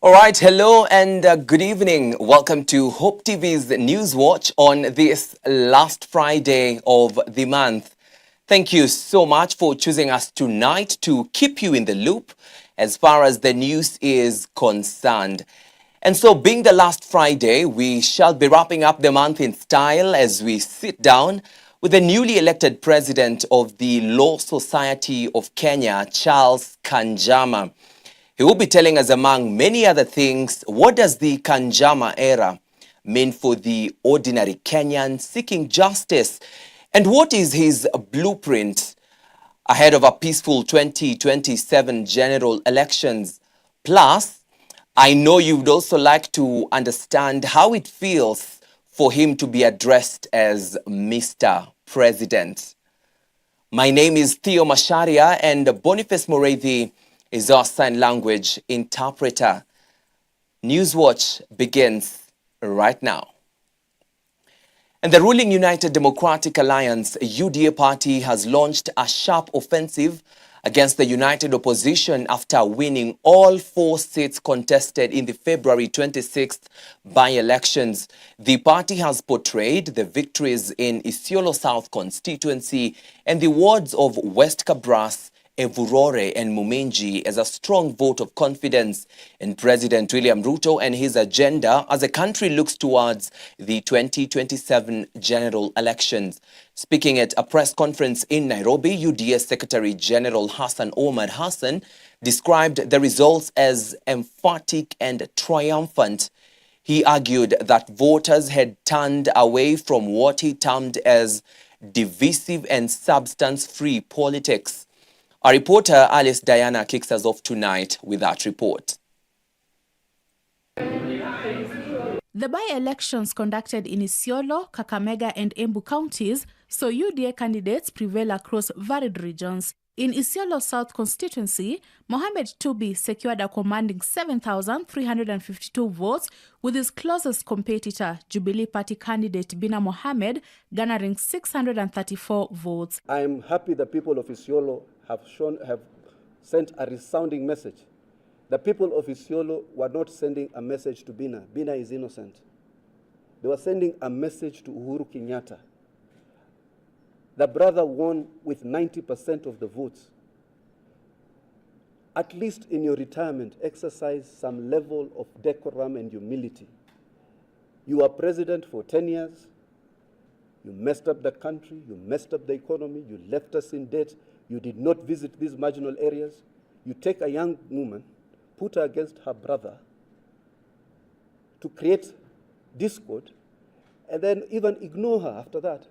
All right, hello and good evening. Welcome to Hope TV's Newswatch on this last Friday of the month. Thank you so much for choosing us tonight to keep you in the loop as far as the news is concerned. And so, being the last Friday, we shall be wrapping up the month in style as we sit down with the newly elected president of the Law Society of Kenya, Charles Kanjama. He will be telling us, among many other things, what does the Kanjama era mean for the ordinary Kenyan seeking justice, and what is his blueprint ahead of a peaceful 2027 general elections. Plus, I know you'd also like to understand how it feels for him to be addressed as Mr. President. My name is Theo Macharia, and Boniface Morethi is our sign language interpreter. Newswatch begins right now. And the ruling United Democratic Alliance UDA party has launched a sharp offensive against the united opposition after winning all 4 seats contested in the February 26th by-elections. The party has portrayed the victories in Isiolo South constituency and the wards of West Kabras, Evurore and Muminji as a strong vote of confidence in President William Ruto and his agenda as the country looks towards the 2027 general elections. Speaking at a press conference in Nairobi, UDA Secretary General Hassan Omar Hassan described the results as emphatic and triumphant. He argued that voters had turned away from what he termed as divisive and substance-free politics. Our reporter Alice Diana kicks us off tonight with that report. The by-elections conducted in Isiolo, Kakamega and Embu counties saw UDA candidates prevail across varied regions. In Isiolo South constituency, Mohamed Tubi secured a commanding 7,352 votes, with his closest competitor, Jubilee Party candidate Bina Mohamed, garnering 634 votes. I am happy the people of Isiolo have sent a resounding message. The people of Isiolo were not sending a message to Bina. Bina is innocent. They were sending a message to Uhuru Kenyatta. The brother won with 90% of the votes. At least in your retirement, exercise some level of decorum and humility. You were president for 10 years. You messed up the country. You messed up the economy. You left us in debt. You did not visit these marginal areas. You take a young woman, put her against her brother to create discord, and then even ignore her after that.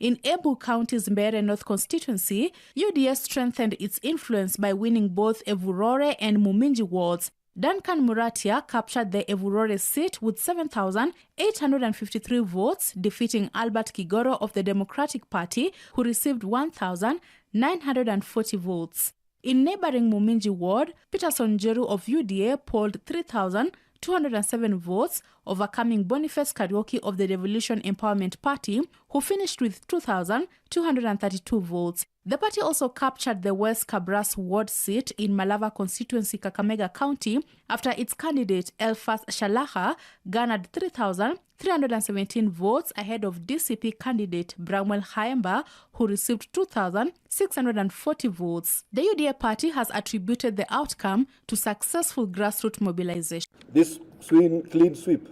In Embu County's Mbeere North constituency, UDA strengthened its influence by winning both Evurore and Muminji wards. Duncan Muratia captured the Evurore seat with 7,853 votes, defeating Albert Kigoro of the Democratic Party, who received 1,940 votes. In neighboring Muminji ward, Peterson Jeru of UDA polled 3,207 votes, overcoming Boniface Kariuki of the Revolution Empowerment Party, who finished with 2,232 votes. The party also captured the West Kabras ward seat in Malava constituency, Kakamega County, after its candidate Elfas Shalaha garnered 3,317 votes ahead of DCP candidate Bramwell Haemba, who received 2,640 votes. The UDA party has attributed the outcome to successful grassroots mobilization. This clean sweep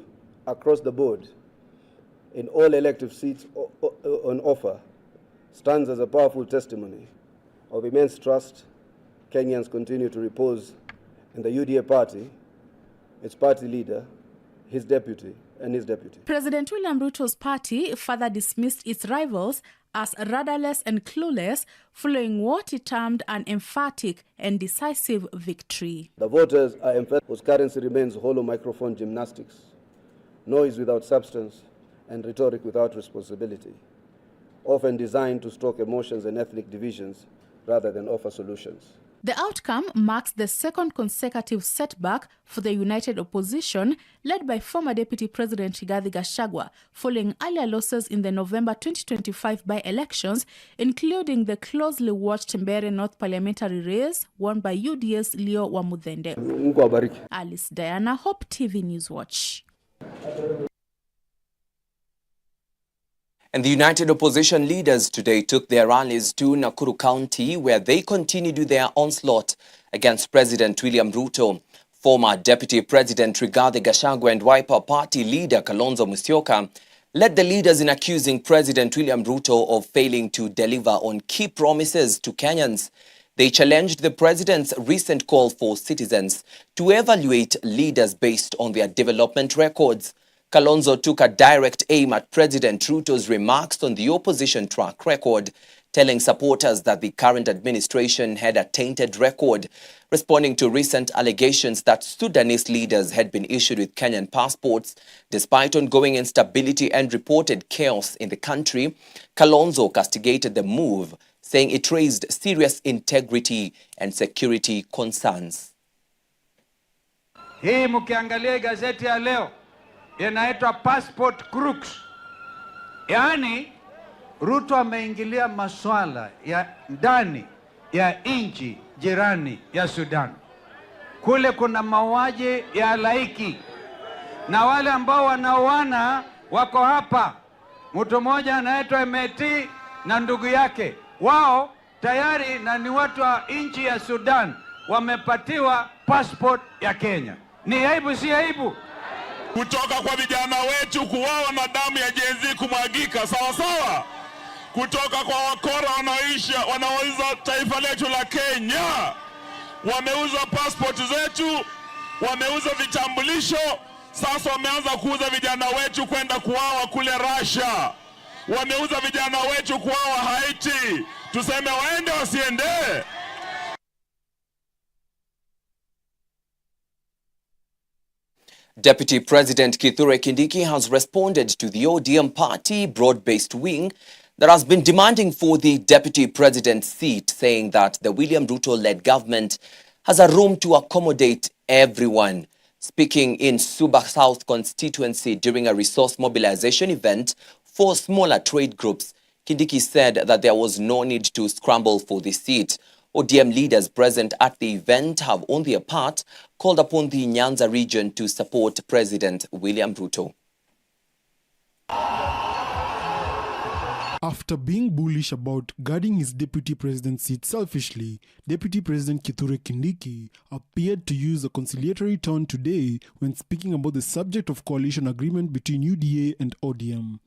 across the board in all elective seats on offer stands as a powerful testimony of immense trust Kenyans continue to repose in the UDA party, its party leader, his deputy, and his deputy. President William Ruto's party further dismissed its rivals as rudderless and clueless following what he termed an emphatic and decisive victory. The voters are emphatic whose currency remains hollow microphone gymnastics, noise without substance, and rhetoric without responsibility, often designed to stoke emotions and ethnic divisions rather than offer solutions. The outcome marks the second consecutive setback for the united opposition, led by former Deputy President Rigathi Gachagua, following earlier losses in the November 2025 by-elections, including the closely watched Mbeere North parliamentary race won by UDA's Leo Wamuthende. Alice Diana, Hope TV Newswatch. And the United Opposition leaders today took their rallies to Nakuru County, where they continued their onslaught against President William Ruto. Former Deputy President Rigathi Gachagua and Wiper Party leader Kalonzo Musyoka led the leaders in accusing President William Ruto of failing to deliver on key promises to Kenyans. They challenged the president's recent call for citizens to evaluate leaders based on their development records. Kalonzo took a direct aim at President Ruto's remarks on the opposition track record, telling supporters that the current administration had a tainted record, responding to recent allegations that Sudanese leaders had been issued with Kenyan passports. Despite ongoing instability and reported chaos in the country, Kalonzo castigated the move, saying it raised serious integrity and security concerns. Hii mkiangalia gazeti ya leo inaitwa passport crooks. Yaani Ruto ameingilia masuala ya ndani ya nchi jirani ya Sudan. Kule kuna mauaji ya halaiki, na wale ambao wanaoana wako hapa. Mtu mmoja anaitwa Meti na ndugu yake, wao tayari na ni watu wa nchi ya Sudan, wamepatiwa passport ya Kenya. Ni aibu si aibu? Kutoka kwa vijana wetu kuwawa na damu ya Gen Z kumwagika, sawa sawa. Kutoka kwa wakora wanaoiza taifa letu la Kenya. Wameuza passport zetu, wameuza vitambulisho, sasa wameanza kuuza vijana wetu kwenda kuwawa kule Russia. Wameuza vijana wetu kuwawa Haiti. Tuseme waende wasiende? Deputy President Kithure Kindiki has responded to the ODM party broad-based wing that has been demanding for the deputy president's seat, saying that the William Ruto-led government has a room to accommodate everyone. Speaking in Suba South constituency during a resource mobilization event for smaller trade groups, Kindiki said that there was no need to scramble for the seat. ODM leaders present at the event have, on their part, called upon the Nyanza region to support President William Ruto. After being bullish about guarding his deputy president's seat selfishly, Deputy President Kithure Kindiki appeared to use a conciliatory tone today when speaking about the subject of coalition agreement between UDA and ODM.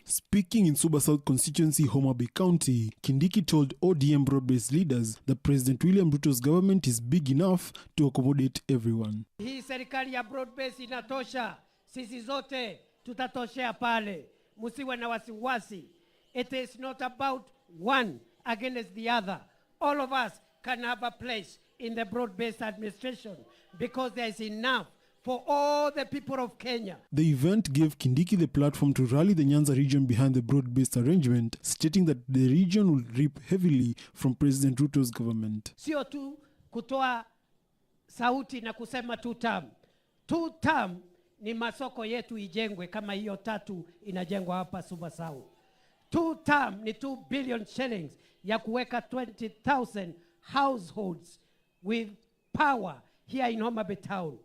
Speaking in Suba South constituency, Homa Bay County, Kindiki told ODM broad-based leaders that President William Ruto's government is big enough to accommodate everyone. Hii serikali ya broad-based inatosha. Sisi zote tutatoshea pale. Musiwe na wasiwasi. It is not about one against the other. All of us can have a place in the broad-based administration because there is enough for all the people of Kenya. The event gave Kindiki the platform to rally the Nyanza region behind the broad-based arrangement, stating that the region will reap heavily from President Ruto's government. Sio tu kutoa sauti na kusema two-term. Two-term ni masoko yetu ijengwe kama hiyo tatu inajengwa hapa Suba South. Two-term ni 2 billion shillings ya kuweka 20,000 households with power here in Homa Bay town.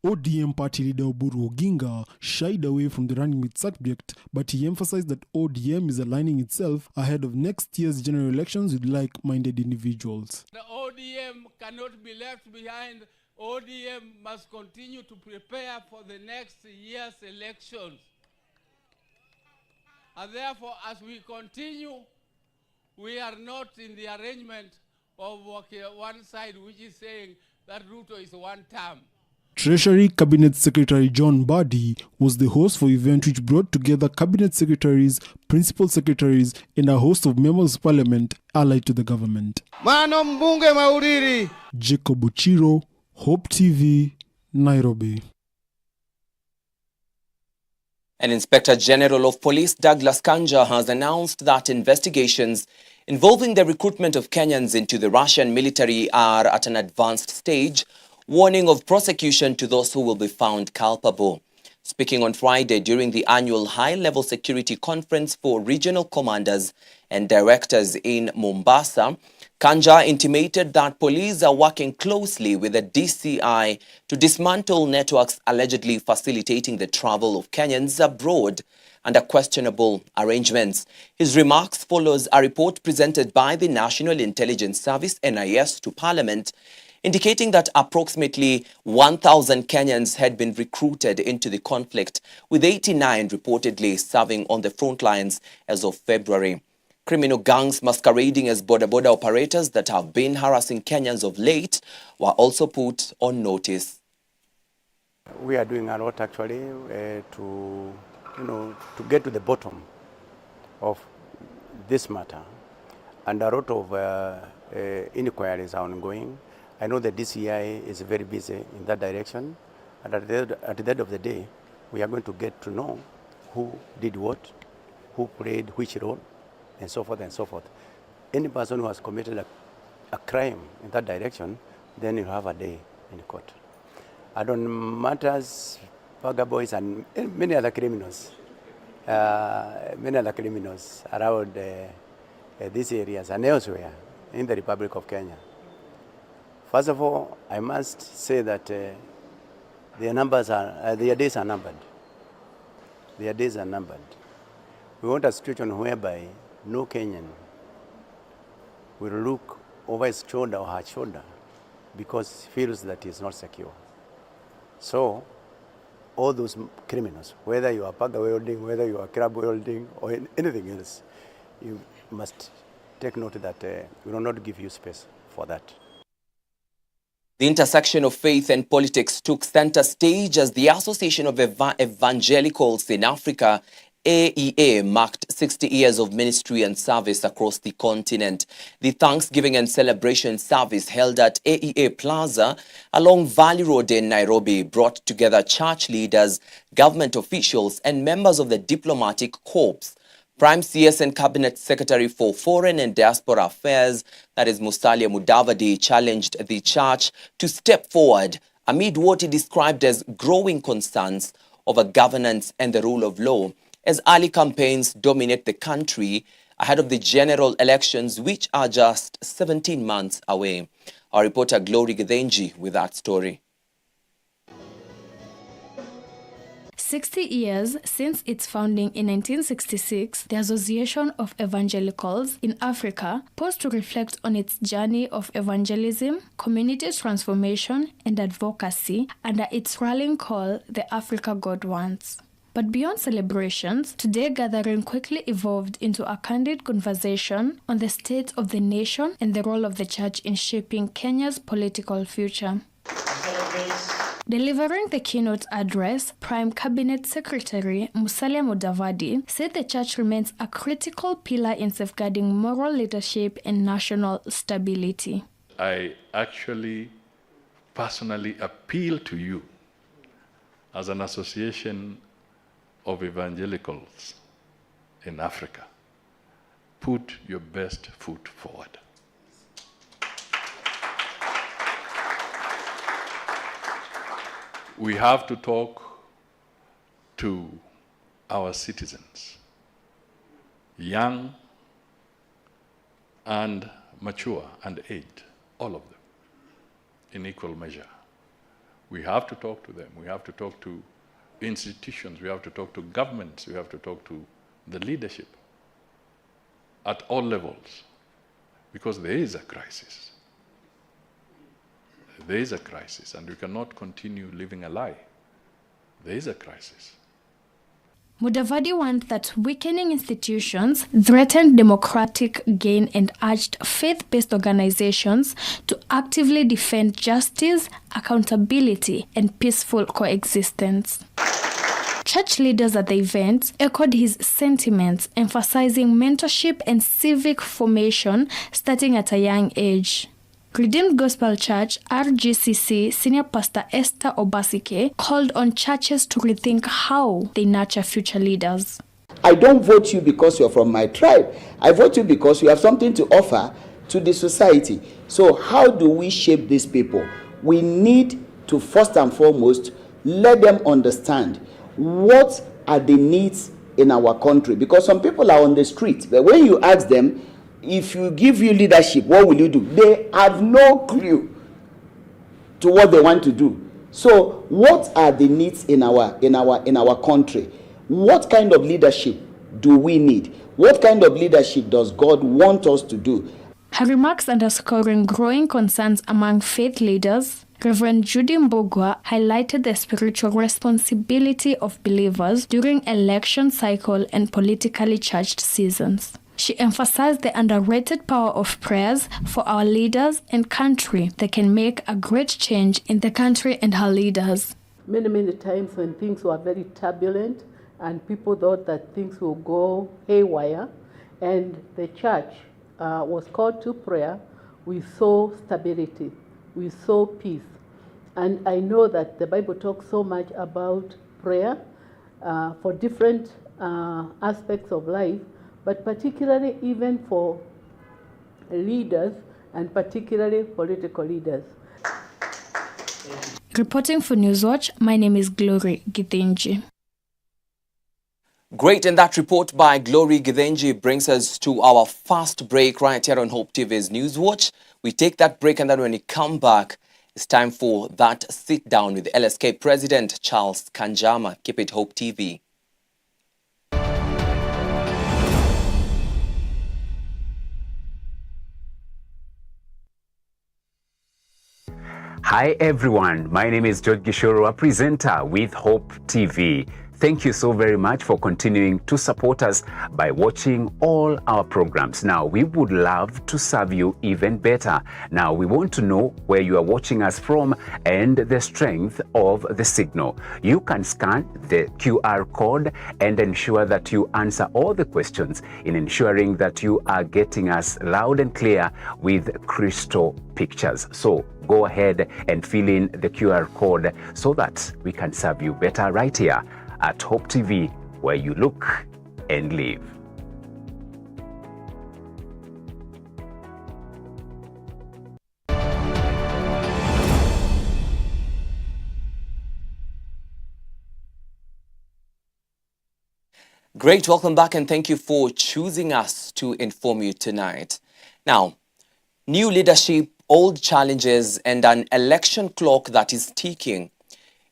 ODM party leader Oburu Oginga shied away from the running mate subject, but he emphasized that ODM is aligning itself ahead of next year's general elections with like-minded individuals. The ODM cannot be left behind. ODM must continue to prepare for the next year's elections. And therefore, as we continue, we are not in the arrangement of one side which is saying that Ruto is one term. Treasury Cabinet Secretary John Badi was the host for the event which brought together cabinet secretaries, principal secretaries, and a host of members of parliament allied to the government. Mano mbunge Mauriri. Jacob Uchiro, Hope TV, Nairobi. An Inspector General of Police, Douglas Kanja, has announced that investigations involving the recruitment of Kenyans into the Russian military are at an advanced stage, warning of prosecution to those who will be found culpable. Speaking on Friday during the annual high-level security conference for regional commanders and directors in Mombasa, Kanja intimated that police are working closely with the DCI to dismantle networks allegedly facilitating the travel of Kenyans abroad under questionable arrangements. His remarks follows a report presented by the National Intelligence Service (NIS) to Parliament, indicating that approximately 1,000 Kenyans had been recruited into the conflict, with 89 reportedly serving on the front lines as of February. Criminal gangs masquerading as border operators that have been harassing Kenyans of late were also put on notice. We are doing a lot actually to get to the bottom of this matter, and a lot of inquiries are ongoing. I know the DCI is very busy in that direction, and at the end of the day, we are going to get to know who did what, who played which role, and so forth and so forth. Any person who has committed a crime in that direction, then you have a day in court. And on matters, Paga boys and many other criminals around these areas and elsewhere in the Republic of Kenya. First of all, I must say that their days are numbered. Their days are numbered. We want a situation whereby no Kenyan will look over his shoulder or her shoulder because he feels that he is not secure. So, all those criminals, whether you are paga welding, whether you are crab welding, or anything else, you must take note that we will not give you space for that. The intersection of faith and politics took center stage as the Association of Evangelicals in Africa, AEA, marked 60 years of ministry and service across the continent. The Thanksgiving and celebration service held at AEA Plaza along Valley Road in Nairobi brought together church leaders, government officials, and members of the diplomatic corps. Prime CS and Cabinet Secretary for Foreign and Diaspora Affairs, that is Musalia Mudavadi, challenged the church to step forward amid what he described as growing concerns over governance and the rule of law, as early campaigns dominate the country ahead of the general elections, which are just 17 months away. Our reporter Glory Githenji with that story. 60 years since its founding in 1966, the Association of Evangelicals in Africa paused to reflect on its journey of evangelism, community transformation, and advocacy under its rallying call, The Africa God Wants. But beyond celebrations, today's gathering quickly evolved into a candid conversation on the state of the nation and the role of the church in shaping Kenya's political future. Delivering the keynote address, Prime Cabinet Secretary Musalia Mudavadi said the church remains a critical pillar in safeguarding moral leadership and national stability. I actually personally appeal to you as an association of evangelicals in Africa. Put your best foot forward. We have to talk to our citizens, young and mature and aged, all of them, in equal measure. We have to talk to them. We have to talk to institutions. We have to talk to governments. We have to talk to the leadership at all levels, because there is a crisis. There is a crisis, and we cannot continue living a lie. There is a crisis. Mudavadi warned that weakening institutions threatened democratic gain and urged faith-based organizations to actively defend justice, accountability, and peaceful coexistence. Church leaders at the event echoed his sentiments, emphasizing mentorship and civic formation starting at a young age. Redeemed Gospel Church, RGCC Senior Pastor Esther Obasike called on churches to rethink how they nurture future leaders. I don't vote you because you're from my tribe. I vote you because you have something to offer to the society. So how do we shape these people? We need to first and foremost let them understand what are the needs in our country, because some people are on the street, but when you ask them, if you give you leadership, what will you do? They have no clue to what they want to do. So what are the needs in our country? What kind of leadership do we need? What kind of leadership does God want us to do? Her remarks underscoring growing concerns among faith leaders, Reverend Judy Mbugua highlighted the spiritual responsibility of believers during election cycle and politically charged seasons. She emphasized the underrated power of prayers for our leaders and country that can make a great change in the country and her leaders. Many times when things were very turbulent and people thought that things will go haywire, and the church was called to prayer, we saw stability, we saw peace. And I know that the Bible talks so much about prayer for different aspects of life, but particularly even for leaders and particularly political leaders. Reporting for Newswatch, my name is Glory Githinji. Great, and that report by Glory Githinji brings us to our first break right here on Hope TV's Newswatch. We take that break, and then when we come back, it's time for that sit down with LSK President Charles Kanjama. Keep it Hope TV. Hi everyone, my name is George Gishoro, a presenter with Hope TV. Thank you so very much for continuing to support us by watching all our programs. Now, we would love to serve you even better. Now, we want to know where you are watching us from and the strength of the signal. You can scan the QR code and ensure that you answer all the questions in ensuring that you are getting us loud and clear with crystal pictures. So go ahead and fill in the QR code so that we can serve you better right here at Hope TV, where you look and live. Great, welcome back, and thank you for choosing us to inform you tonight. Now, new leadership, old challenges, and an election clock that is ticking.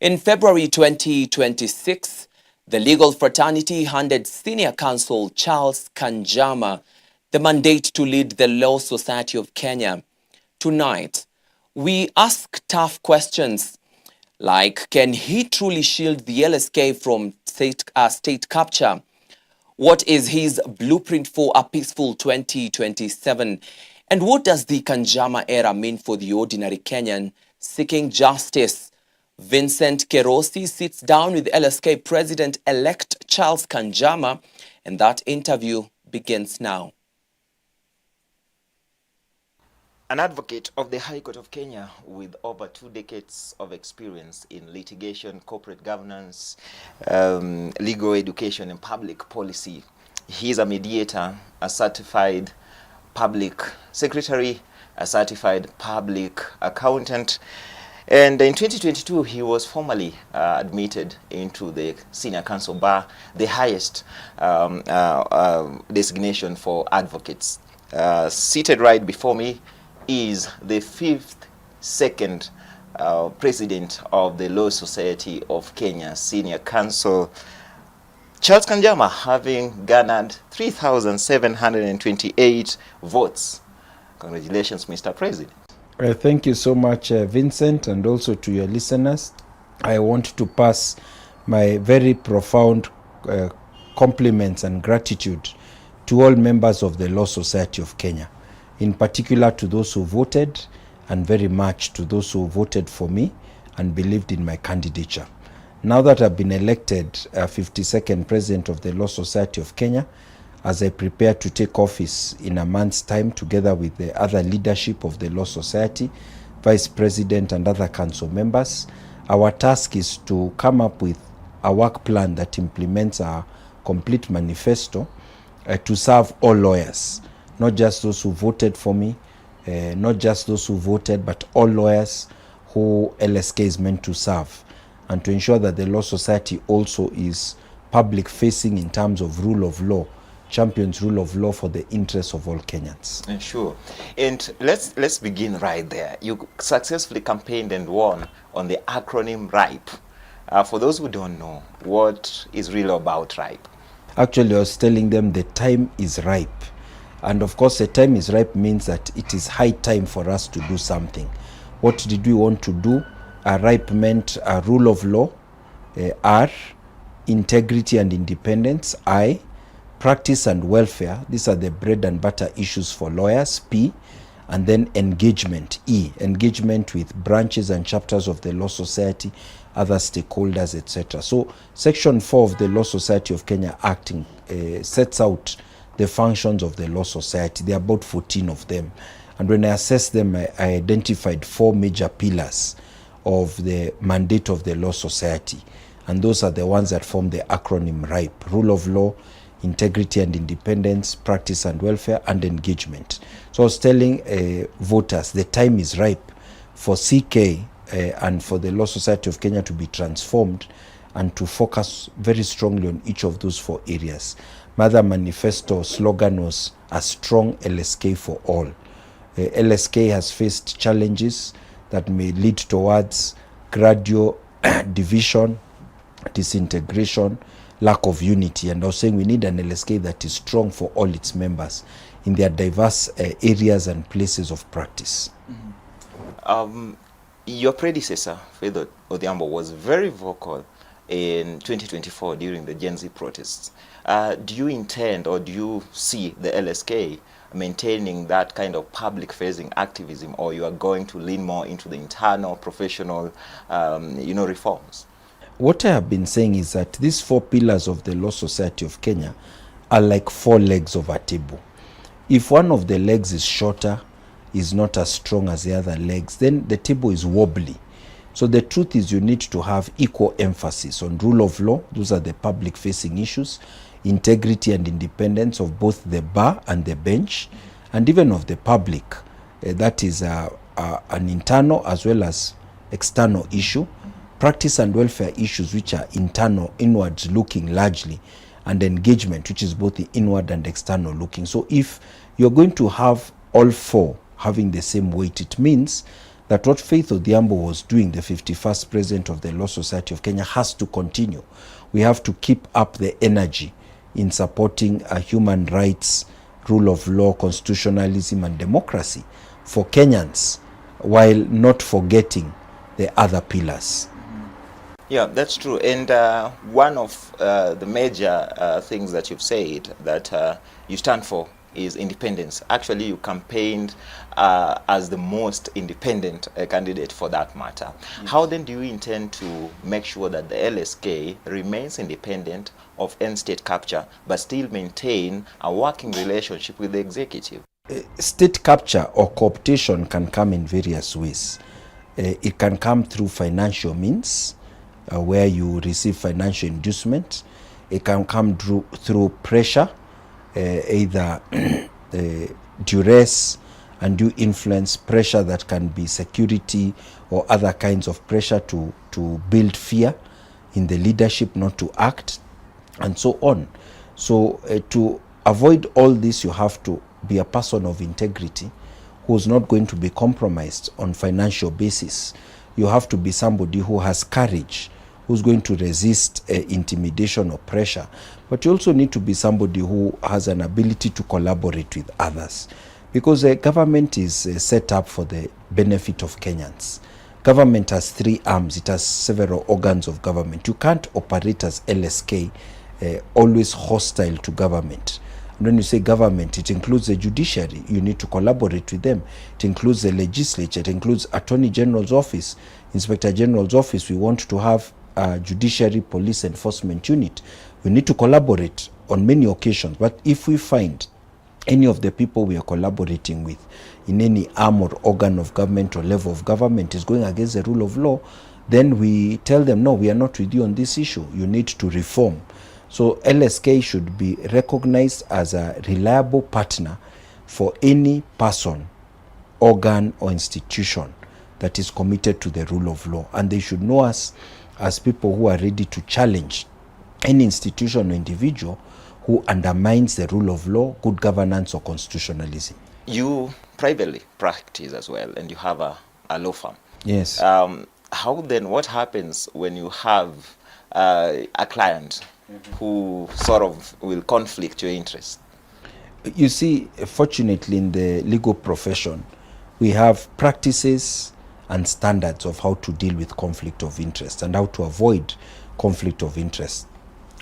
In February 2026, the legal fraternity handed Senior Counsel Charles Kanjama the mandate to lead the Law Society of Kenya. Tonight, we ask tough questions like, can he truly shield the LSK from state capture? What is his blueprint for a peaceful 2027? And what does the Kanjama era mean for the ordinary Kenyan seeking justice? Vincent Kerosi sits down with LSK President-elect Charles Kanjama, and that interview begins now. An advocate of the High Court of Kenya with over 2 decades of experience in litigation, corporate governance, legal education, and public policy. He is a mediator, a certified public secretary, a certified public accountant, and in 2022 he was formally admitted into the Senior Counsel Bar, the highest designation for advocates. Seated right before me is the 52nd president of the Law Society of Kenya, Senior Counsel Charles Kanjama, having garnered 3,728 votes. Congratulations, Mr. President. Thank you so much, Vincent, and also to your listeners. I want to pass my very profound compliments and gratitude to all members of the Law Society of Kenya, in particular to those who voted, and very much to those who voted for me and believed in my candidature. Now that I've been elected 52nd President of the Law Society of Kenya, as I prepare to take office in a month's time together with the other leadership of the Law Society, Vice President and other council members, our task is to come up with a work plan that implements our complete manifesto to serve all lawyers, not just those who voted for me, not just those who voted, but all lawyers who LSK is meant to serve, and to ensure that the Law Society also is public facing in terms of rule of law, champions rule of law for the interests of all Kenyans. Sure. And let's begin right there. You successfully campaigned and won on the acronym RIPE. For those who don't know, what is really about RIPE? Actually, I was telling them the time is ripe. And of course, the time is ripe means that it is high time for us to do something. What did we want to do? RIPE meant rule of law, R, integrity and independence, I, practice and welfare. These are the bread and butter issues for lawyers, P, and then engagement, E, engagement with branches and chapters of the Law Society, other stakeholders, etc. So Section 4 of the Law Society of Kenya Acting sets out the functions of the Law Society. There are about 14 of them. And when I assessed them, I identified 4 major pillars of the mandate of the Law Society. And those are the ones that form the acronym RIPE: rule of law, integrity and independence, practice and welfare, and engagement. So I was telling voters the time is ripe for CK and for the Law Society of Kenya to be transformed and to focus very strongly on each of those 4 areas. My other manifesto slogan was a strong LSK for all. LSK has faced challenges that may lead towards gradual division, disintegration, lack of unity. And I was saying we need an LSK that is strong for all its members in their diverse areas and places of practice. Your predecessor, Faith Odhiambo, was very vocal in 2024 during the Gen Z protests. Do you intend, or do you see the LSK maintaining that kind of public-facing activism, or you are going to lean more into the internal, professional, reforms? What I have been saying is that these 4 pillars of the Law Society of Kenya are like 4 legs of a table. If one of the legs is shorter, is not as strong as the other legs, then the table is wobbly. So the truth is you need to have equal emphasis on rule of law. Those are the public-facing issues, integrity and independence of both the bar and the bench, and even of the public. That is an internal as well as external issue. Practice and welfare issues, which are internal, inwards looking largely, and engagement, which is both the inward and external looking. So if you're going to have all 4 having the same weight, it means that what Faith Odhiambo was doing, the 51st president of the Law Society of Kenya, has to continue. We have to keep up the energy in supporting human rights, rule of law, constitutionalism, and democracy for Kenyans, while not forgetting the other pillars. Yeah, that's true. And one of the major things that you've said that you stand for is independence. Actually, you campaigned as the most independent candidate for that matter. Yes. How then do you intend to make sure that the LSK remains independent of end-state capture, but still maintain a working relationship with the executive? State capture or cooptation can come in various ways. It can come through financial means, where you receive financial inducement. It can come through pressure, either duress, undue influence, pressure that can be security or other kinds of pressure to build fear in the leadership not to act, and so on. So to avoid all this, you have to be a person of integrity who's not going to be compromised on financial basis. You have to be somebody who has courage, who's going to resist intimidation or pressure. But you also need to be somebody who has an ability to collaborate with others. Because government is set up for the benefit of Kenyans. Government has 3 arms. It has several organs of government. You can't operate as LSK always hostile to government. And when you say government, it includes the judiciary. You need to collaborate with them. It includes the legislature. It includes Attorney General's office, Inspector General's office. We want to have a judiciary police enforcement unit. We need to collaborate on many occasions. But if we find any of the people we are collaborating with in any arm or organ of government or level of government is going against the rule of law, then we tell them, no, we are not with you on this issue. You need to reform. So LSK should be recognized as a reliable partner for any person, organ or institution that is committed to the rule of law, and they should know us as people who are ready to challenge any institution or individual who undermines the rule of law, good governance or constitutionalism. You privately practice as well, and you have a law firm. Yes. How then, what happens when you have a client who sort of will conflict your interest? You see, fortunately in the legal profession, we have practices and standards of how to deal with conflict of interest and how to avoid conflict of interest.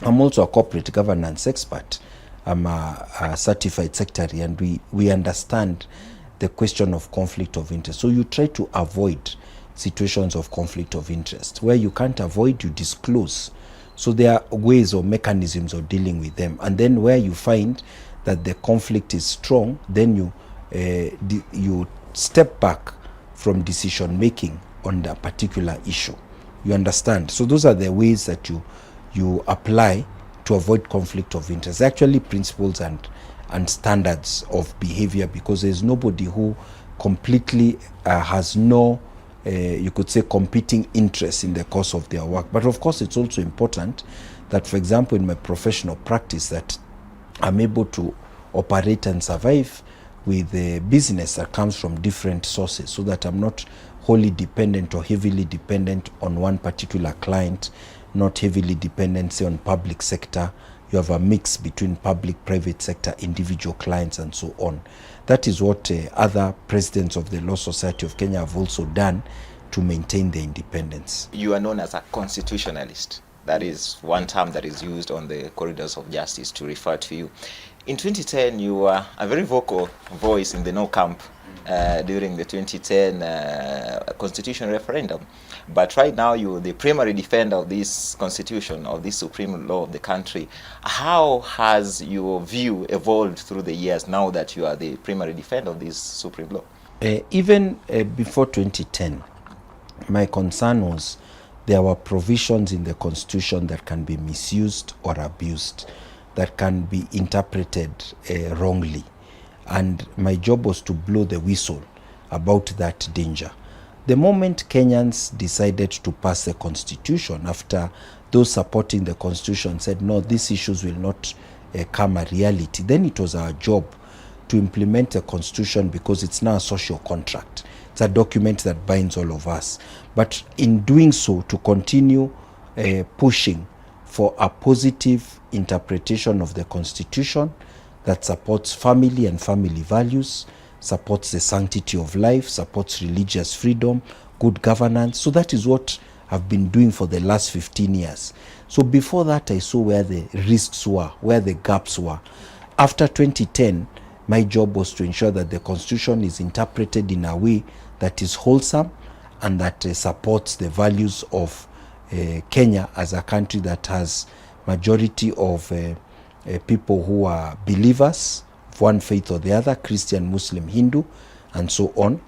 I'm also a corporate governance expert. I'm a certified secretary, and we understand the question of conflict of interest. So you try to avoid situations of conflict of interest. Where you can't avoid, you disclose. So there are ways or mechanisms of dealing with them. And then where you find that the conflict is strong, then you step back from decision making on the particular issue. You understand? So those are the ways that you apply to avoid conflict of interest. Actually, principles and standards of behavior, because there's nobody who completely has no, you could say, competing interests in the course of their work. But of course, it's also important that, for example, in my professional practice, that I'm able to operate and survive with a business that comes from different sources, so that I'm not wholly dependent or heavily dependent on one particular client, not heavily dependent, say, on public sector. You have a mix between public, private sector, individual clients, and so on. That is what other presidents of the Law Society of Kenya have also done to maintain their independence. You are known as a constitutionalist. That is one term that is used on the corridors of justice to refer to you. In 2010, you were a very vocal voice in the no camp during the 2010 constitution referendum. But right now, you're the primary defender of this constitution, of this supreme law of the country. How has your view evolved through the years now that you are the primary defender of this supreme law? Even before 2010, my concern was there were provisions in the constitution that can be misused or abused, that can be interpreted wrongly. And my job was to blow the whistle about that danger. The moment Kenyans decided to pass the constitution, after those supporting the constitution said, no, these issues will not come a reality, then it was our job to implement the constitution, because it's now a social contract. It's a document that binds all of us. But in doing so, to continue pushing for a positive interpretation of the constitution that supports family and family values, supports the sanctity of life, supports religious freedom, good governance. So that is what I've been doing for the last 15 years. So before that, I saw where the risks were, where the gaps were. After 2010, my job was to ensure that the constitution is interpreted in a way that is wholesome and that supports the values of Kenya as a country that has majority of people who are believers of one faith or the other, Christian, Muslim, Hindu, and so on,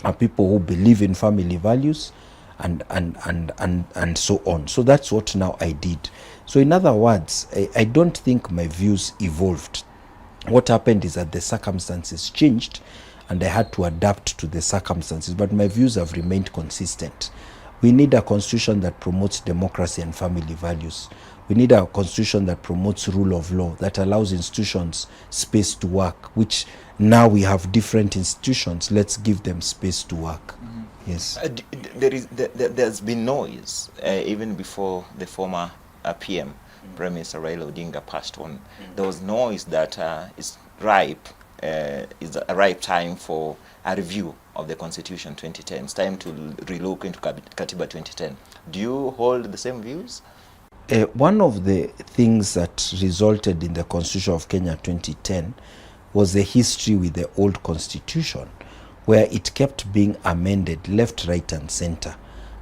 are people who believe in family values and so on. So that's what now I did. So in other words, I don't think my views evolved. What happened is that the circumstances changed and I had to adapt to the circumstances, but my views have remained consistent. We need a constitution that promotes democracy and family values. We need a constitution that promotes rule of law, that allows institutions space to work, which now we have different institutions. Let's give them space to work. Yes. There's been noise even before the former PM, Prime Minister Raila Odinga, passed on. There was noise that is a ripe time for a review of the Constitution 2010. It's time to relook into Katiba 2010. Do you hold the same views? One of the things that resulted in the Constitution of Kenya 2010 was the history with the old Constitution, where it kept being amended left, right, and center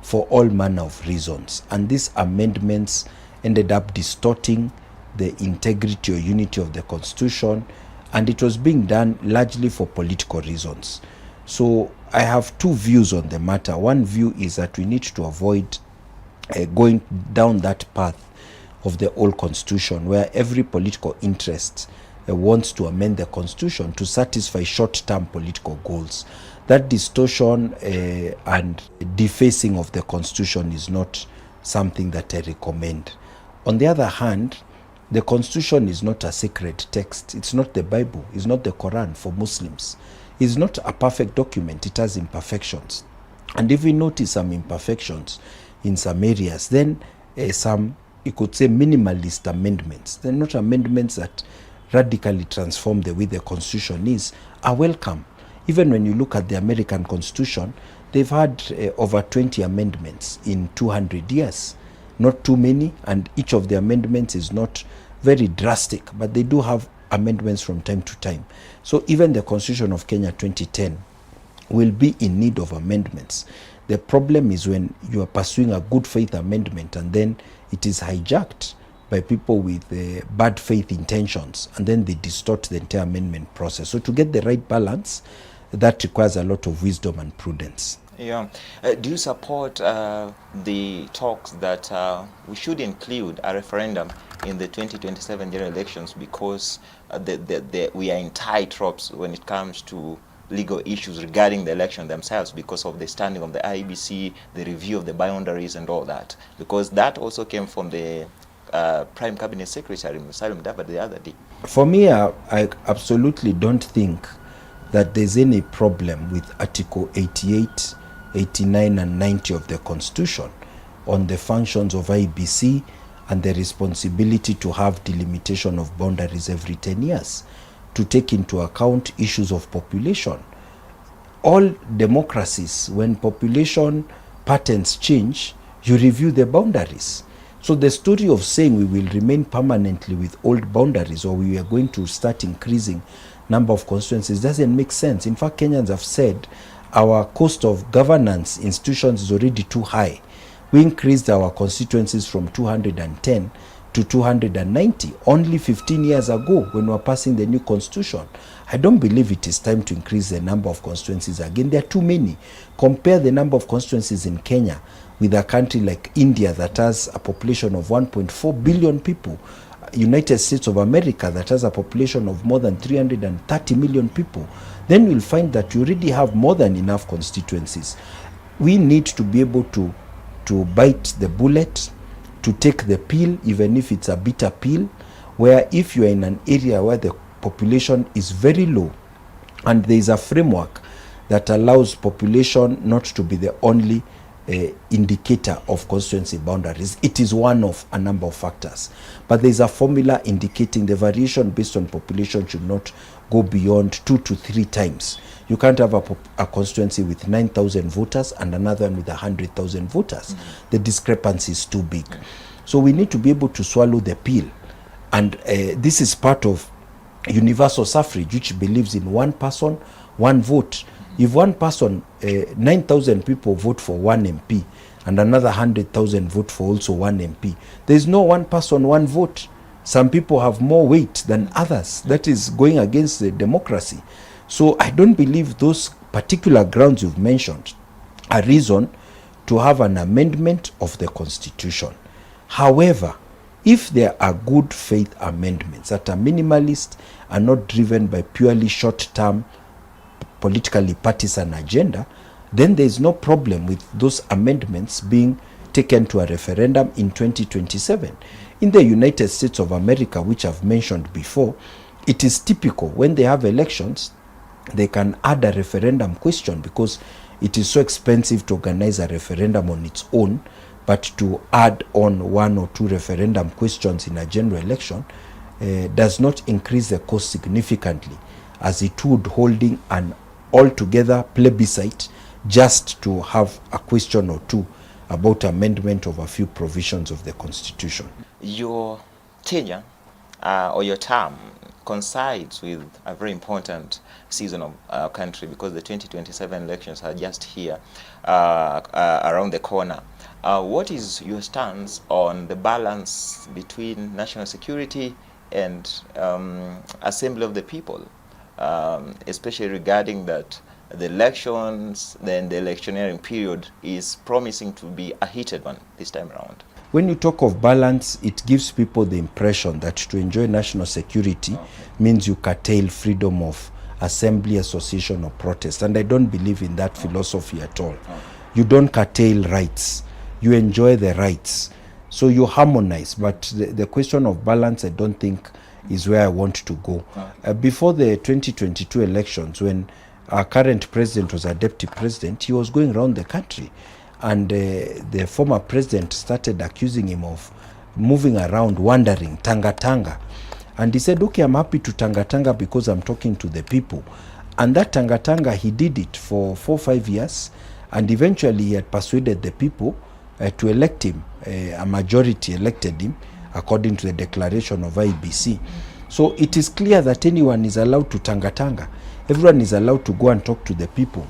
for all manner of reasons. And these amendments ended up distorting the integrity or unity of the Constitution, and it was being done largely for political reasons. So I have two views on the matter. One view is that we need to avoid going down that path of the old constitution, where every political interest wants to amend the constitution to satisfy short-term political goals. That distortion and defacing of the constitution is not something that I recommend. On the other hand, the constitution is not a sacred text. It's not the Bible. It's not the Quran for Muslims. It's not a perfect document. It has imperfections. And if we notice some imperfections in some areas, then some, you could say, minimalist amendments, they're not amendments that radically transform the way the constitution is, are welcome. Even when you look at the American Constitution, they've had over 20 amendments in 200 years. Not too many, and each of the amendments is not very drastic, but they do have amendments from time to time. So even the Constitution of Kenya 2010 will be in need of amendments. The problem is when you are pursuing a good faith amendment and then it is hijacked by people with bad faith intentions, and then they distort the entire amendment process. So to get the right balance, that requires a lot of wisdom and prudence. Yeah. Do you support the talks that we should include a referendum in the 2027 general elections because we are in tight ropes when it comes to legal issues regarding the election themselves because of the standing of the IEBC, the review of the boundaries and all that? Because that also came from the Prime Cabinet Secretary, Musalia Mudavadi, the other day. For me, I absolutely don't think that there's any problem with Article 88, 89 and 90 of the Constitution on the functions of IEBC and the responsibility to have delimitation of boundaries every 10 years, to take into account issues of population. All democracies, when population patterns change, you review the boundaries. So the story of saying we will remain permanently with old boundaries or we are going to start increasing number of constituencies doesn't make sense. In fact, Kenyans have said our cost of governance institutions is already too high. We increased our constituencies from 210 to 290 only 15 years ago when we were passing the new constitution. I don't believe it is time to increase the number of constituencies again. There are too many. Compare the number of constituencies in Kenya with a country like India that has a population of 1.4 billion people, United States of America that has a population of more than 330 million people. Then you'll find that you already have more than enough constituencies. We need to be able to bite the bullet, to take the pill, even if it's a bitter pill, where if you are in an area where the population is very low and there is a framework that allows population not to be the only indicator of constituency boundaries. It is one of a number of factors, but there is a formula indicating the variation based on population should not go beyond 2 to 3 times. You can't have a constituency with 9,000 voters and another one with 100,000 voters. The discrepancy is too big. So we need to be able to swallow the pill, and this is part of universal suffrage, which believes in one person, one vote. If one person, 9,000 people vote for one MP and another 100,000 vote for also one MP, there is no one person, one vote. Some people have more weight than others. That is going against the democracy. So I don't believe those particular grounds you've mentioned are reason to have an amendment of the Constitution. However, if there are good faith amendments that are minimalist and not driven by purely short-term politically partisan agenda, then there is no problem with those amendments being taken to a referendum in 2027. In the United States of America, which I've mentioned before, it is typical when they have elections, they can add a referendum question because it is so expensive to organize a referendum on its own, but to add on 1 or 2 referendum questions in a general election does not increase the cost significantly as it would holding an altogether plebiscite just to have a question or 2 about amendment of a few provisions of the Constitution. Your tenure or your term coincides with a very important season of our country because the 2027 elections are just here around the corner. What is your stance on the balance between national security and assembly of the people, especially regarding that the elections, then the electioneering period is promising to be a heated one this time around? When you talk of balance, it gives people the impression that to enjoy national security means you curtail freedom of assembly, association, or protest. And I don't believe in that philosophy at all. You don't curtail rights. You enjoy the rights. So you harmonize. But the question of balance, I don't think is where I want to go. Before the 2022 elections, when our current president was a deputy president, he was going around the country. And the former president started accusing him of moving around, wandering, tanga. And he said, okay, I'm happy to tanga because I'm talking to the people. And that tanga, he did it for 4 or 5 years. And eventually he had persuaded the people to elect him. A majority elected him according to the declaration of IBC. So it is clear that anyone is allowed to tanga. Everyone is allowed to go and talk to the people.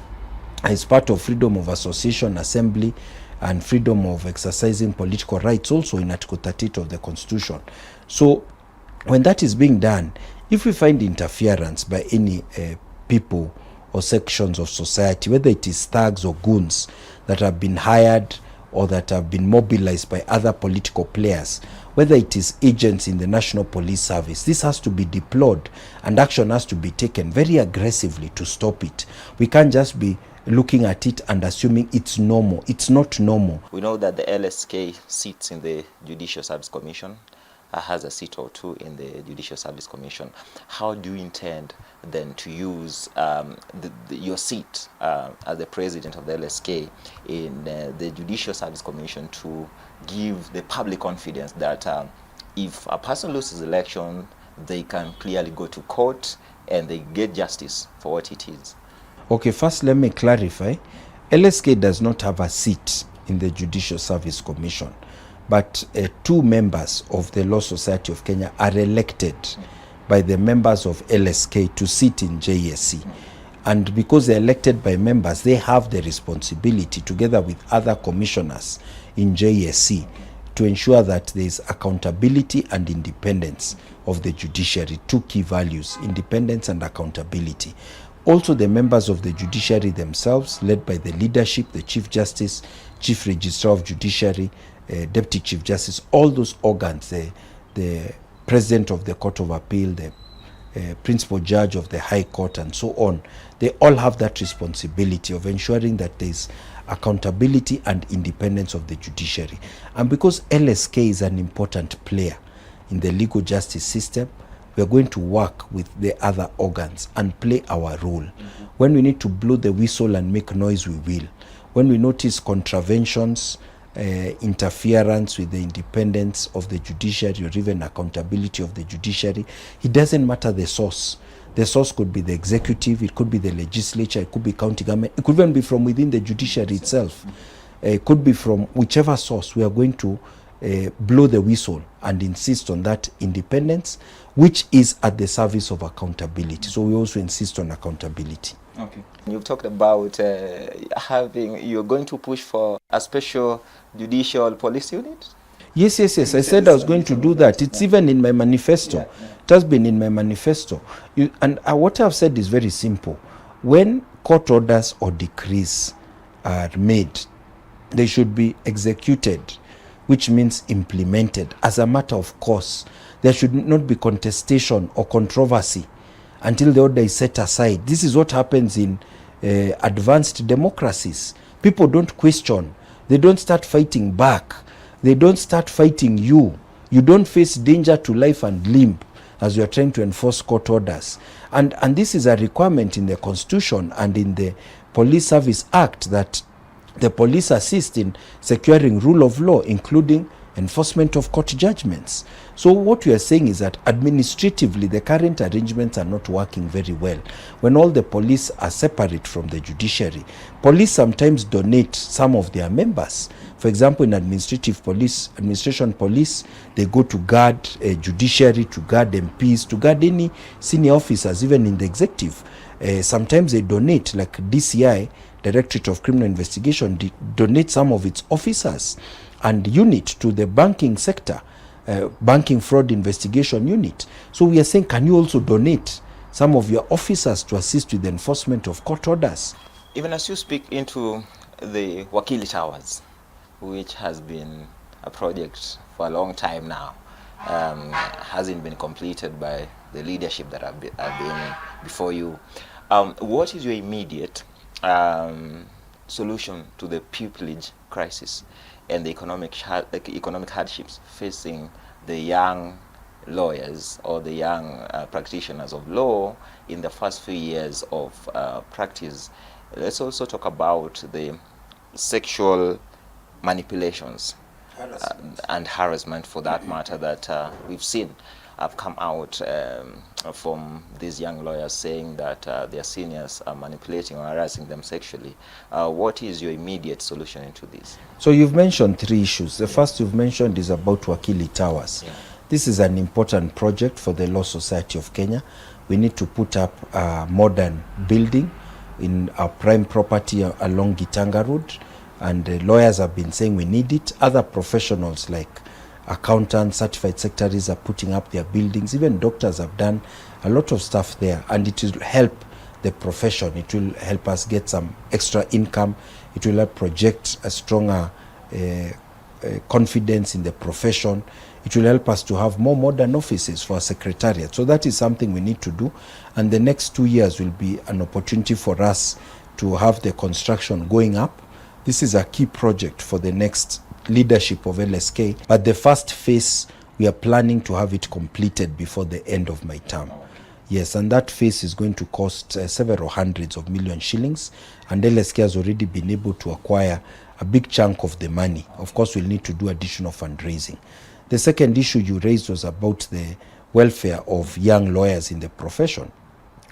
As part of freedom of association, assembly, and freedom of exercising political rights, also in Article 38 of the Constitution. So when that is being done, if we find interference by any people or sections of society, whether it is thugs or goons that have been hired or that have been mobilized by other political players, whether it is agents in the National Police Service, this has to be deployed and action has to be taken very aggressively to stop it. We can't just be looking at it and assuming it's normal. It's not normal. We know that the LSK sits in the Judicial Service Commission, has a seat or two in the Judicial Service Commission. How do you intend then to use your seat as the president of the LSK in the Judicial Service Commission to give the public confidence that if a person loses election, they can clearly go to court and they get justice for what it is? Okay, first let me clarify. LSK does not have a seat in the Judicial Service Commission, but 2 members of the Law Society of Kenya are elected by the members of LSK to sit in JSC. And because they're elected by members, they have the responsibility, together with other commissioners in JSC, to ensure that there is accountability and independence of the judiciary. 2 key values, independence and accountability. Also, the members of the judiciary themselves, led by the leadership, the Chief Justice, Chief Registrar of Judiciary, Deputy Chief Justice, all those organs, the President of the Court of Appeal, the Principal Judge of the High Court, and so on, they all have that responsibility of ensuring that there is accountability and independence of the judiciary. And because LSK is an important player in the legal justice system, we are going to work with the other organs and play our role. When we need to blow the whistle and make noise, we will. When we notice contraventions, interference with the independence of the judiciary or even accountability of the judiciary, it doesn't matter the source. The source could be the executive, it could be the legislature, it could be county government, it could even be from within the judiciary itself. It could be from whichever source. We are going to blow the whistle and insist on that independence, which is at the service of accountability. So we also insist on accountability. Okay. You've talked about you're going to push for a special judicial police unit? Yes. I said I was going to do that. It's even in my manifesto. It has been in my manifesto. What I've said is very simple. When court orders or decrees are made, they should be executed, which means implemented as a matter of course. There should not be contestation or controversy until the order is set aside. This is what happens in advanced democracies. People don't question. They don't start fighting back. They don't start fighting you. You don't face danger to life and limb as you are trying to enforce court orders. And this is a requirement in the Constitution and in the Police Service Act, that the police assist in securing rule of law, including enforcement of court judgments. So what we are saying is that administratively, the current arrangements are not working very well. When all the police are separate from the judiciary, police sometimes donate some of their members. For example, in administration police, they go to guard judiciary, to guard MPs, to guard any senior officers, even in the executive. Sometimes they donate, like DCI, Directorate of Criminal Investigation, donate some of its officers and unit to the banking sector, banking fraud investigation unit. So we are saying, can you also donate some of your officers to assist with the enforcement of court orders? Even as you speak into the Wakili Towers, which has been a project for a long time now. Hasn't been completed by the leadership that have been before you. What is your immediate solution to the pupillage crisis and the economic hardships facing the young lawyers or the young practitioners of law in the first few years of practice? Let's also talk about the sexual manipulations and harassment, for that matter, that we've seen have come out from these young lawyers saying that their seniors are manipulating or harassing them sexually. What is your immediate solution into this? So you've mentioned 3 issues. The first you've mentioned is about Wakili Towers. Yeah. This is an important project for the Law Society of Kenya. We need to put up a modern building in our prime property along Gitanga Road, and the lawyers have been saying we need it. Other professionals like accountants, certified secretaries are putting up their buildings. Even doctors have done a lot of stuff there, and it will help the profession. It will help us get some extra income. It will help project a stronger confidence in the profession. It will help us to have more modern offices for our secretariat. So that is something we need to do. And the next 2 years will be an opportunity for us to have the construction going up. This is a key project for the next leadership of LSK. But the first phase, we are planning to have it completed before the end of my term. Yes, and that phase is going to cost several hundreds of million shillings. And LSK has already been able to acquire a big chunk of the money. Of course, we'll need to do additional fundraising. The second issue you raised was about the welfare of young lawyers in the profession.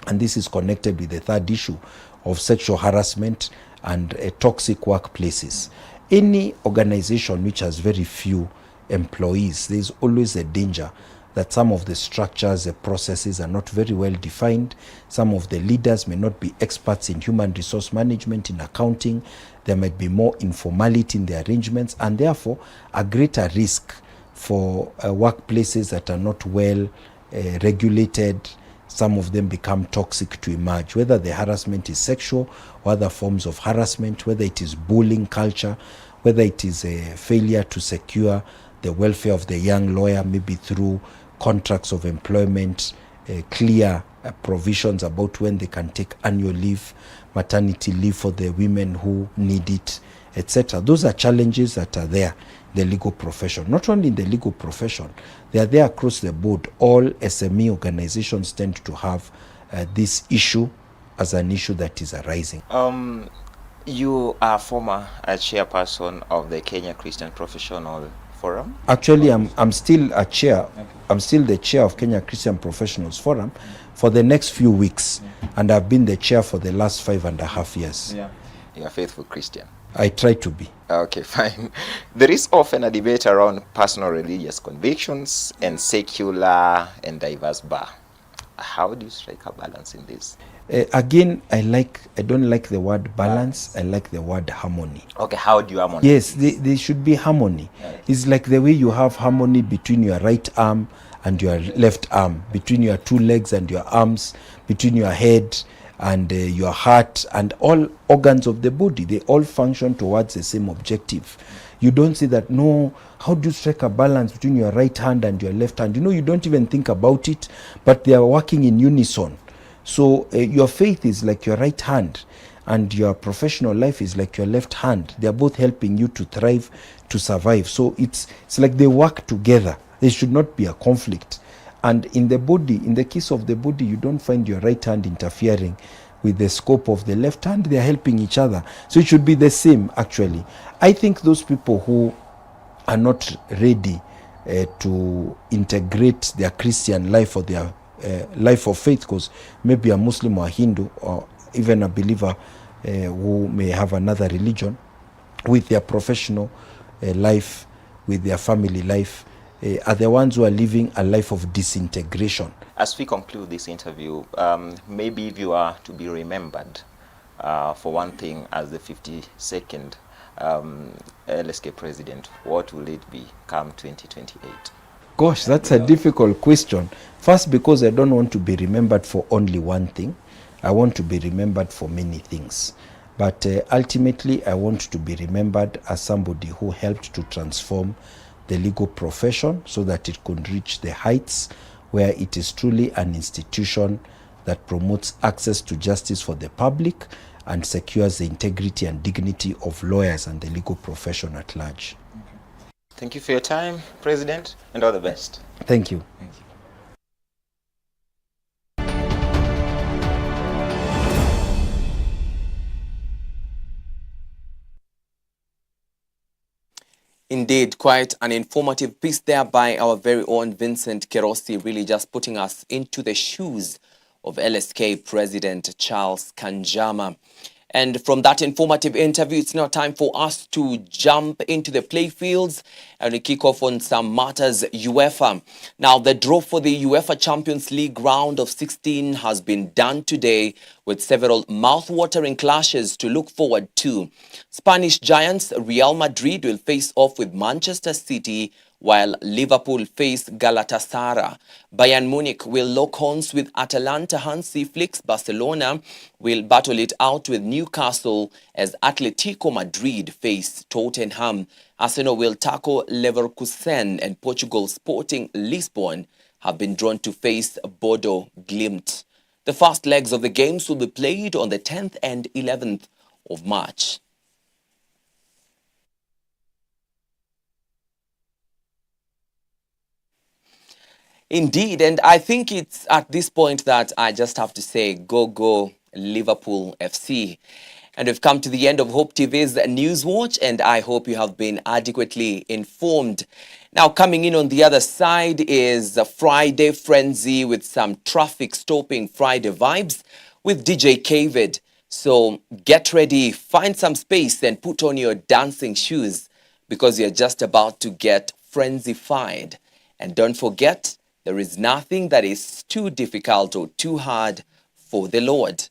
And this is connected with the third issue of sexual harassment and toxic workplaces. Any organization which has very few employees, there's always a danger that some of the structures, the processes are not very well defined. Some of the leaders may not be experts in human resource management, in accounting. There might be more informality in the arrangements, and therefore a greater risk for workplaces that are not well regulated. Some of them become toxic to emerge, whether the harassment is sexual or other forms of harassment, whether it is bullying culture, whether it is a failure to secure the welfare of the young lawyer, maybe through contracts of employment, clear provisions about when they can take annual leave, maternity leave for the women who need it, etc. Those are challenges that are there in the legal profession. Not only in the legal profession, they are there across the board. All SME organizations tend to have this issue as an issue that is arising. You are former chairperson of the Kenya Christian Professional Forum? Actually, I'm still a chair. Okay. I'm still the chair of Kenya Christian Professionals Forum for the next few weeks, and I've been the chair for the last 5.5 years. Yeah. You're a faithful Christian. I try to be. Okay, fine. There is often a debate around personal religious convictions and secular and diverse bar. How do you strike a balance in this? Again, I don't like the word balance. I like the word harmony. Okay, how do you harmonize? Yes, there should be harmony. Right. It's like the way you have harmony between your right arm and your left arm, between your 2 legs and your arms, between your head and your heart, and all organs of the body. They all function towards the same objective. You don't say that, no, how do you strike a balance between your right hand and your left hand? You don't even think about it, but they are working in unison. So your faith is like your right hand, and your professional life is like your left hand. They are both helping you to thrive, to survive. So it's like they work together. There should not be a conflict. And in the body, in the case of the body, you don't find your right hand interfering with the scope of the left hand. They are helping each other. So it should be the same, actually. I think those people who are not ready to integrate their Christian life or their life of faith, because maybe a Muslim or a Hindu or even a believer who may have another religion, with their professional life, with their family life, are the ones who are living a life of disintegration. As we conclude this interview, maybe if you are to be remembered for one thing as the 52nd LSK president, what will it be come 2028? Gosh, that's a difficult question. First, because I don't want to be remembered for only one thing. I want to be remembered for many things. But ultimately, I want to be remembered as somebody who helped to transform the legal profession so that it could reach the heights where it is truly an institution that promotes access to justice for the public and secures the integrity and dignity of lawyers and the legal profession at large. Thank you for your time, President, and all the best. Thank you. Thank you. Indeed, quite an informative piece there by our very own Vincent Kerosi, really just putting us into the shoes of LSK President Charles Kanjama. And from that informative interview, it's now time for us to jump into the playfields and we kick off on some matters UEFA. Now, the draw for the UEFA Champions League round of 16 has been done today with several mouth-watering clashes to look forward to. Spanish giants Real Madrid will face off with Manchester City, while Liverpool face Galatasaray. Bayern Munich will lock horns with Atalanta. Hansi Flick's Barcelona will battle it out with Newcastle as Atletico Madrid face Tottenham. Arsenal will tackle Leverkusen, and Portugal's Sporting Lisbon have been drawn to face Bodo Glimt. The first legs of the games will be played on the 10th and 11th of March. Indeed, and I think it's at this point that I just have to say, go Liverpool FC. And we've come to the end of Hope TV's Newswatch, and I hope you have been adequately informed. Now, coming in on the other side is a Friday frenzy with some traffic-stopping Friday vibes with DJ Kavid. So get ready, find some space and put on your dancing shoes because you're just about to get frenzified. And don't forget, there is nothing that is too difficult or too hard for the Lord.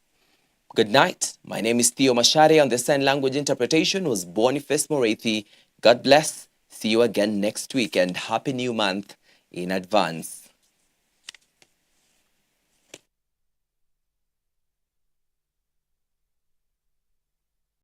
Good night. My name is Theo Macharia, and the sign language interpretation was Boniface Morethi. God bless. See you again next week, and Happy New Month in advance.